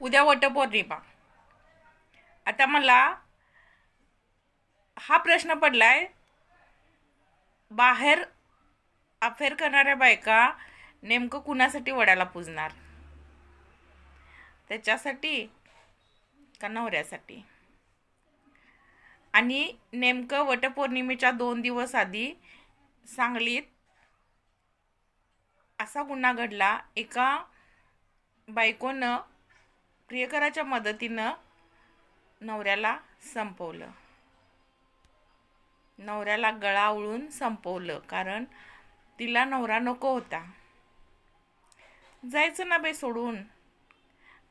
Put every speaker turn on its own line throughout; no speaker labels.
उद्या वटपौर्णिमा. आता मला हा प्रश्न पडलाय, बाहेर अफेअर करणाऱ्या बायका नेमकं कुणासाठी वडाला पूजणार? त्याच्यासाठी का नवऱ्यासाठी? आणि नेमकं वटपौर्णिमेच्या 2 दिवस आधी सांगलीत असा गुन्हा घडला. एका बायकोनं प्रियकराच्या मदतीनं नवऱ्याला संपवलं. नवऱ्याला गळा आवळून संपवलं, कारण तिला नवरा नको होता. जायचं ना बाई सोडून.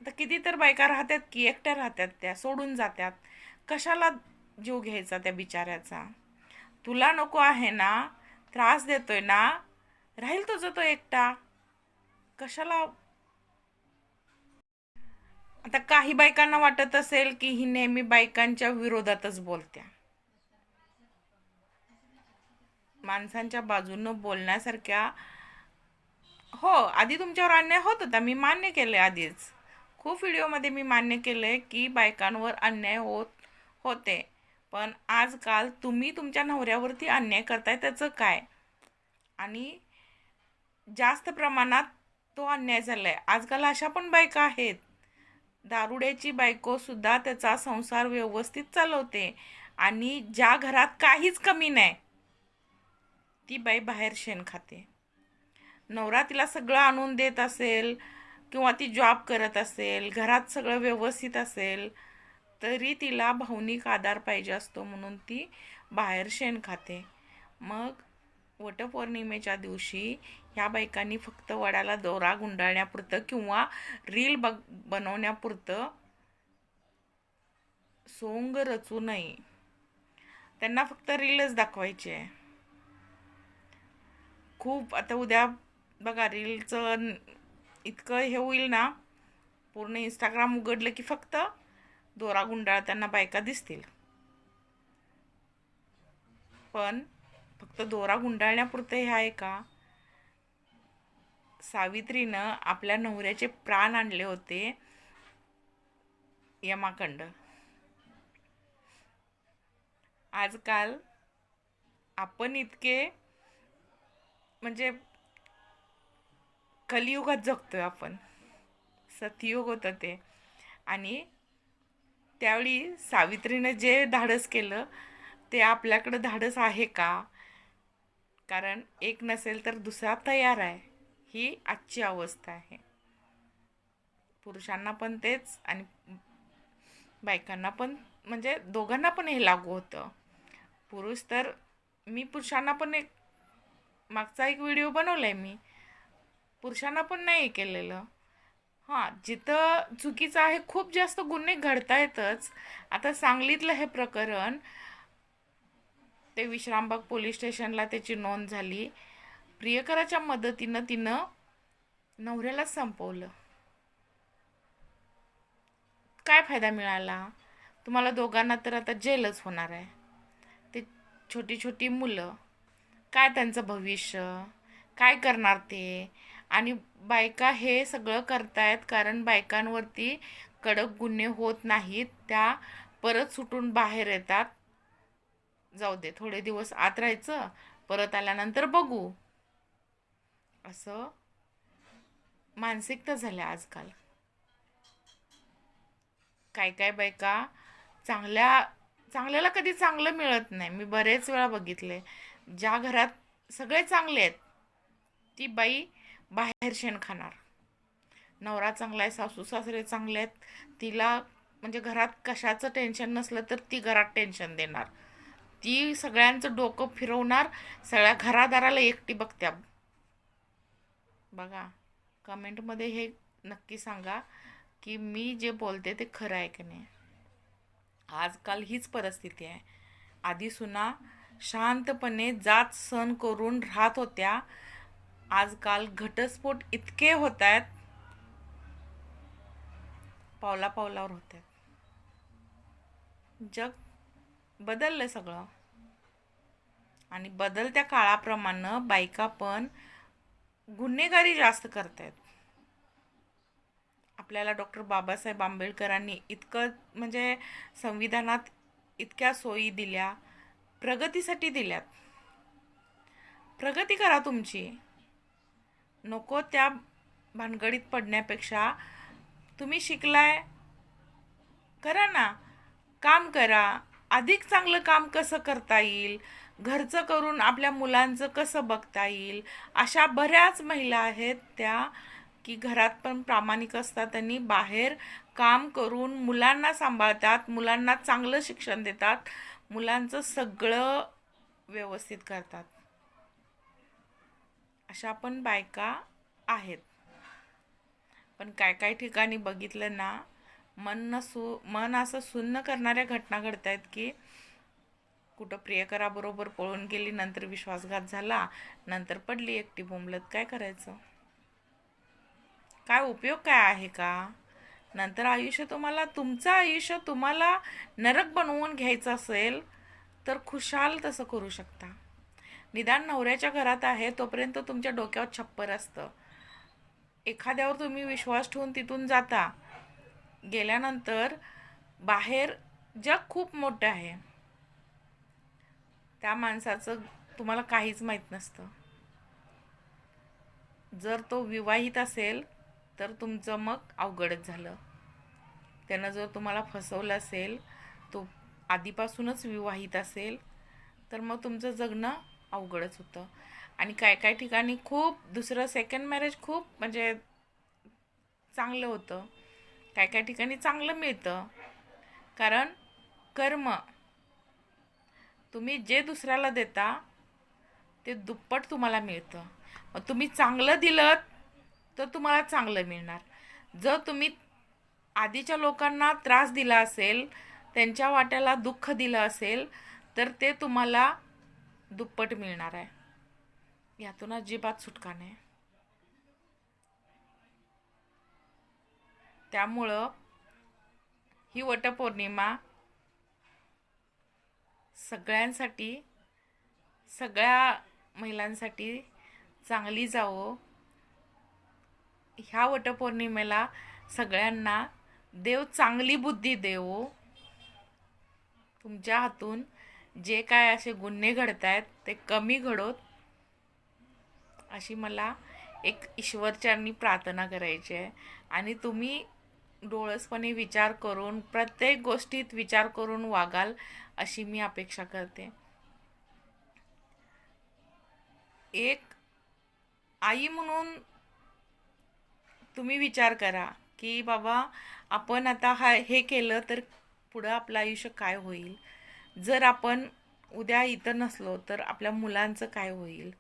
आता किती तर बायका राहतात की एकट्या राहतात, त्या सोडून जातात. कशाला जीव घ्यायचा त्या बिचाऱ्याचा? तुला नको आहे ना, त्रास देतोय ना, राहील तुझं तो एकटा. कशाला? आता काही बायकांना वाटत असेल की ही नेहमी बायकांच्या विरोधातच बोलत्या. माणसांच्या बाजूनं बोलण्यासारख्या. हो, आधी तुमच्यावर अन्याय होत होता, मी मान्य केले आधीच. खूप व्हिडिओमध्ये मी मान्य केलंय की बायकांवर अन्याय होते. पण आजकाल तुम्ही तुमच्या नवऱ्यावरती अन्याय करताय, त्याचं काय? आणि जास्त प्रमाणात तो अन्याय झालाय. आजकाल अशा पण बायका आहेत, दारुड्याची बायको सुद्धा त्याचा संसार व्यवस्थित चालवते, आणि ज्या घरात काहीच कमी नाही ती बाई बाहेर शेण खाते. नवरा तिला सगळं आणून देत असेल, किंवा ती जॉब करत असेल, घरात सगळं व्यवस्थित असेल, तरी तिला भावनिक आधार पाहिजे असतो, म्हणून ती बाहेर शेण खाते. मग वटपौर्णिमेच्या दिवशी ह्या बायकांनी फक्त वडाला दोरा गुंडाळण्यापुरतं किंवा रील बनवण्यापुरतं सोंग रचू नये. त्यांना फक्त रीलच दाखवायची आहे. खूप आता उद्या बघा, रीलचं इतकं हे होईल ना, पूर्ण इंस्टाग्राम उघडलं की फक्त दोरा गुंडाळताना बायका दिसतील. पण फक्त दोरा गुंडाळण्यापुरतं हे आहे का? सावित्रीनं आपल्या नवऱ्याचे प्राण आणले होते यमाकंड. आजकाल आपण इतके म्हणजे कलियुगात जगतोय आपण. सतयुग होतं ते. आणि त्यावेळी सावित्रीनं जे धाडस केलं ते आपल्याकडं धाडस आहे का? कारण एक नसेल तर दुसरा तयार आहे, ही आजची अवस्था आहे. पुरुषांना पण तेच आणि बायकांना पण, म्हणजे दोघांना पण हे लागू होतं. पुरुष तर, मी पुरुषांना पण मागचा एक व्हिडिओ बनवलाय मी, पुरुषांना पण नाही केलेलं. हां, जिथं चुकीचं आहे, खूप जास्त गुन्हे घडतायतच. आता सांगलीतलं हे प्रकरण, ते विश्रामबाग पोलीस स्टेशनला त्याची नोंद झाली. प्रियकराच्या मदतीनं तिनं नवऱ्याला संपवलं. काय फायदा मिळाला तुम्हाला दोघांना? तर आता जेलच होणार आहे. ते छोटी छोटी मुलं, काय त्यांचं भविष्य, काय करणार ते? आणि बायका हे सगळं करतायत कारण बायकांवरती कडक गुन्हे होत नाहीत. त्या परत सुटून बाहेर येतात. जाऊ दे, थोडे दिवस आत राहायचं, परत आल्यानंतर बघू, असं मानसिकता झाल्या आजकाल. काय काय बायका चांगल्याला कधी चांगलं मिळत नाही. मी बरेच वेळा बघितले, ज्या घरात सगळे चांगले आहेत ती बाई बाहेर शेण खाणार. नवरा चांगला आहे, सासू सासरे चांगले आहेत, तिला म्हणजे घरात कशाचं टेन्शन नसलं तर ती घरात टेन्शन देणार. ती सगळ्यांचं डोकं फिरवणार, सगळ्या घरादाराला एकटी बघत्या. बघा, कमेंटमध्ये हे नक्की सांगा की मी जे बोलते ते खरं आहे की नाही. आजकाल हीच परिस्थिती आहे. आधी सुना शांतपणे जात सहन करून राहत होत्या. आजकाल घटस्फोट इतके होत आहेत, पावला पावलावर होत आहेत. जग बदललं सगळं. आणि बदलत्या काळाप्रमाणे बायका पण गुन्हेगारी जास्त करतायत. आपल्याला डॉक्टर बाबासाहेब आंबेडकरांनी इतकं म्हणजे संविधानात इतक्या सोयी दिल्या, प्रगतीसाठी दिल्यात. प्रगती करा तुमची. नको त्या भानगडीत पडण्यापेक्षा तुम्ही शिकलाय, करा ना, काम करा. अधिक चांगलं काम कसं करता येईल, घरचं करून आपल्या मुलांचं कसं बघता येईल, अशा बऱ्याच महिला आहेत त्या की घरात पण प्रामाणिक असतात आणि बाहेर काम करून मुलांना सांभाळतात, मुलांना चांगलं शिक्षण देतात, मुलांचं सगळं व्यवस्थित करतात. अशा पण बायका आहेत. पण काय काय ठिकाणी बघितलं ना, मन असं सुन्न करणाऱ्या घटना घडत आहेत की कुठं प्रियकराबरोबर पळून गेली, नंतर विश्वासघात झाला, नंतर पडली एकटी बोंबलत. काय करायचं? काय उपयोग काय आहे का? नंतर तुमचं आयुष्य तुम्हाला नरक बनवून घ्यायचं असेल तर खुशाल तसं करू शकता. निदान नवऱ्याच्या घरात आहे तोपर्यंत तुमच्या डोक्यावर छप्पर असतं. एखाद्यावर तुम्ही विश्वास ठेवून तिथून जाता, गेल्यानंतर बाहेर जग खूप मोठं आहे. त्या माणसाचं तुम्हाला काहीच माहीत नसतं. जर तो विवाहित असेल तर तुमचं मग अवघडच झालं. त्यानं जर तुम्हाला फसवलं असेल, तो आधीपासूनच विवाहित असेल, तर मग तुमचं जगणं अवघडच होतं. आणि काय काय ठिकाणी दुसरं सेकंड मॅरेज खूप म्हणजे चांगलं होतं. काय काय ठिकाणी चांगलं मिळतं. कारण कर्म, तुम्ही जे दुसऱ्याला देता ते दुप्पट तुम्हाला मिळतं. मग तुम्ही चांगलं दिलं तर तुम्हाला चांगलं मिळणार. जर तुम्ही आधीच्या लोकांना त्रास दिला असेल, त्यांच्या वाट्याला दुःख दिलं असेल, तर ते तुम्हाला दुप्पट मिळणार आहे. यातून अजिबात सुटका नाही. त्यामुळं ही वटपौर्णिमा सगळ्यांसाठी, सगळ्या महिलांसाठी चांगली जावो. ह्या वटपौर्णिमेला सगळ्यांना देव चांगली बुद्धी देवो. तुमच्या हातून जे काय असे गुन्हे घडत आहेत ते कमी घडोत, अशी मला एक ईश्वरचरणी प्रार्थना करायची आहे. आणि तुम्ही डोळसपणे विचार करून, प्रत्येक गोष्टीत विचार करून वागाल, अशी मी अपेक्षा करते. एक आई म्हणून तुम्ही विचार करा की बाबा आपण आता हे केलं तर पुढं आपलं आयुष्य काय होईल. जर आपण उद्या इथं नसलो तर आपल्या मुलांचं काय होईल.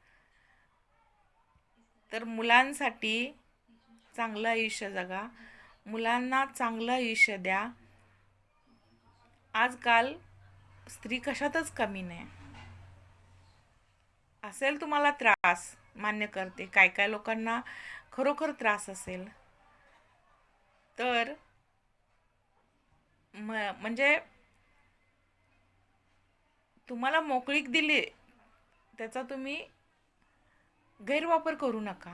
तर मुलांसाठी चांगलं आयुष्य जगा, मुलांना चांगलं आयुष्य द्या. आजकाल स्त्री कशातच कमी नाही. असेल तुम्हाला त्रास, मान्य करते, काय काय लोकांना खरोखर त्रास असेल, तर म्हणजे तुम्हाला मोकळीक दिली, त्याचा तुम्ही गैरवापर करू नका.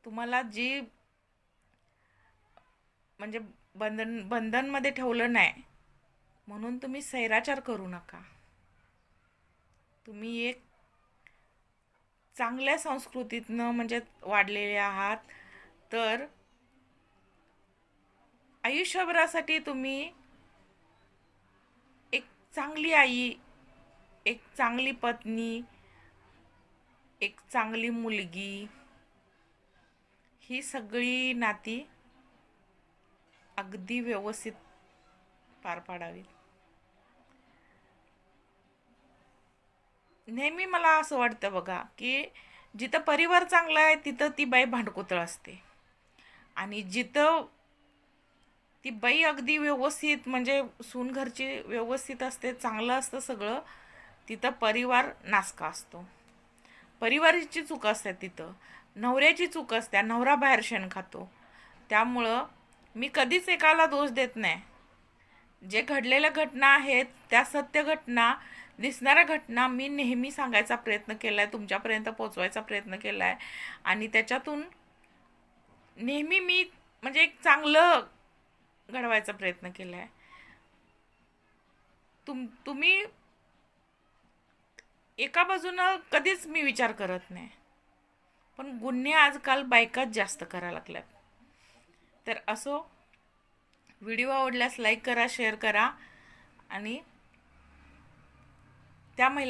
तुम्हाला जी म्हणजे बंधनमध्ये ठेवलं नाही म्हणून तुम्ही सैराचार करू नका. तुम्ही एक चांगल्या संस्कृतीतनं म्हणजे वाढलेले आहात, तर आयुष्यभरासाठी तुम्ही एक चांगली आई, एक चांगली पत्नी, एक चांगली मुलगी, ही सगळी नाती अगदी व्यवस्थित पार पाडावीत. नेहमी मला असं वाटतं बघा की जिथं परिवार चांगला आहे तिथं ती बाई भांडकुतळ असते, आणि जिथं ती बाई अगदी व्यवस्थित म्हणजे सून घरची व्यवस्थित असते, चांगलं असतं सगळं, तिथं परिवार नासका असतो. परिवाराची चूक असते, तिथं नवऱ्याची चूक असते, नवरा बाहेर शेण खातो. त्यामुळं मी कधीच एकाला दोष देत नाही. जे घडलेल्या घटना आहेत त्या सत्य घटना, दिसणाऱ्या घटना मी नेहमी सांगायचा प्रयत्न केला आहे, तुमच्यापर्यंत पोचवायचा प्रयत्न केला आहे. आणि त्याच्यातून नेहमी मी म्हणजे एक चांगलं घडवायचा प्रयत्न केला आहे. तुम्ही एका बाजूनं कधीच मी विचार करत नाही, पण गुन्हे आजकाल बायकाच जास्त करायला लागल्यात. तर असो, व्हिडिओ आवडल्यास लाईक करा, शेअर करा आणि त्या महिला